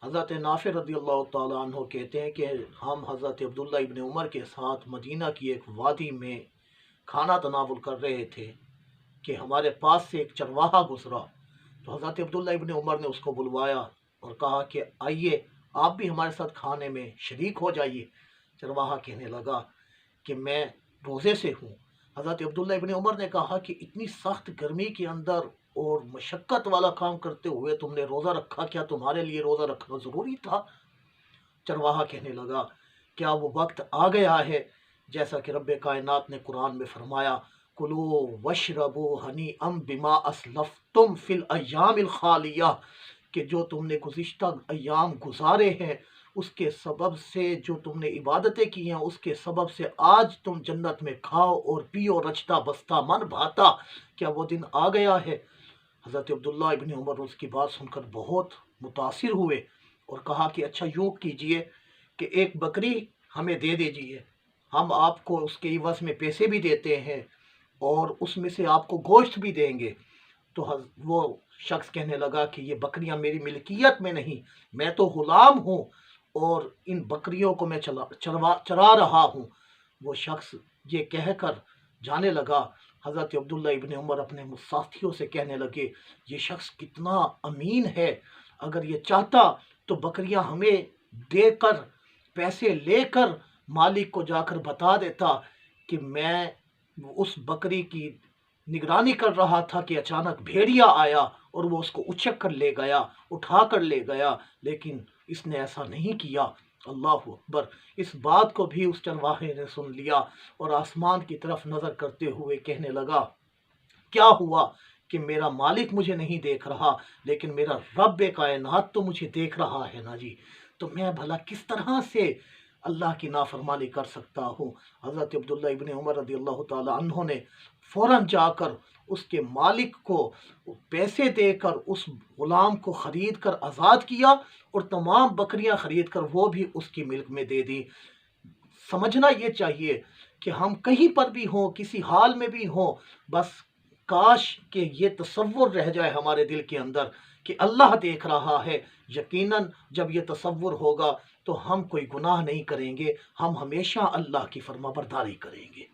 حضرت نافع رضی اللہ تعالیٰ عنہ کہتے ہیں کہ ہم حضرت عبداللہ ابن عمر کے ساتھ مدینہ کی ایک وادی میں کھانا تناول کر رہے تھے کہ ہمارے پاس سے ایک چرواہا گزرا، تو حضرت عبداللہ ابن عمر نے اس کو بلوایا اور کہا کہ آئیے آپ بھی ہمارے ساتھ کھانے میں شریک ہو جائیے۔ چرواہا کہنے لگا کہ میں روزے سے ہوں۔ حضرت عبداللہ ابن عمر نے کہا کہ اتنی سخت گرمی کے اندر اور مشقت والا کام کرتے ہوئے تم نے روزہ رکھا، کیا تمہارے لیے روزہ رکھنا ضروری تھا؟ چرواہا کہنے لگا کیا وہ وقت آ گیا ہے جیسا کہ رب کائنات نے قرآن میں فرمایا کلو وشربو ہنی ام بما اسلفتم فی الایام الخالیہ، کہ جو تم نے گزشتہ ایام گزارے ہیں اس کے سبب سے، جو تم نے عبادتیں کی ہیں اس کے سبب سے آج تم جنت میں کھاؤ اور پیو رچتا بستا من بھاتا، کیا وہ دن آ گیا ہے؟ حضرت عبداللہ ابن عمر اس کی بات سن کر بہت متاثر ہوئے اور کہا کہ اچھا یوں کیجئے کہ ایک بکری ہمیں دے دیجئے، ہم آپ کو اس کے عوض میں پیسے بھی دیتے ہیں اور اس میں سے آپ کو گوشت بھی دیں گے۔ تو وہ شخص کہنے لگا کہ یہ بکریاں میری ملکیت میں نہیں، میں تو غلام ہوں اور ان بکریوں کو میں چرا رہا ہوں۔ وہ شخص یہ کہہ کر جانے لگا۔ حضرت عبداللہ ابن عمر اپنے ساتھیوں سے کہنے لگے یہ شخص کتنا امین ہے، اگر یہ چاہتا تو بکریاں ہمیں دے کر پیسے لے کر مالک کو جا کر بتا دیتا کہ میں اس بکری کی نگرانی کر رہا تھا کہ اچانک بھیڑیا آیا اور وہ اس کو اچک کر لے گیا، اٹھا کر لے گیا، لیکن اس نے ایسا نہیں کیا۔ اللہ اکبر! اس بات کو بھی اس چرواہے نے سن لیا اور آسمان کی طرف نظر کرتے ہوئے کہنے لگا کیا ہوا کہ میرا مالک مجھے نہیں دیکھ رہا لیکن میرا رب کائنات تو مجھے دیکھ رہا ہے نا جی، تو میں بھلا کس طرح سے اللہ کی نافرمانی کر سکتا ہوں؟ حضرت عبداللہ ابن عمر رضی اللہ تعالی عنہ نے فوراً جا کر اس کے مالک کو پیسے دے کر اس غلام کو خرید کر آزاد کیا اور تمام بکریاں خرید کر وہ بھی اس کی ملک میں دے دی۔ سمجھنا یہ چاہیے کہ ہم کہیں پر بھی ہوں، کسی حال میں بھی ہوں، بس کاش کہ یہ تصور رہ جائے ہمارے دل کے اندر کہ اللہ دیکھ رہا ہے۔ یقیناً جب یہ تصور ہوگا تو ہم کوئی گناہ نہیں کریں گے، ہم ہمیشہ اللہ کی فرما برداری کریں گے۔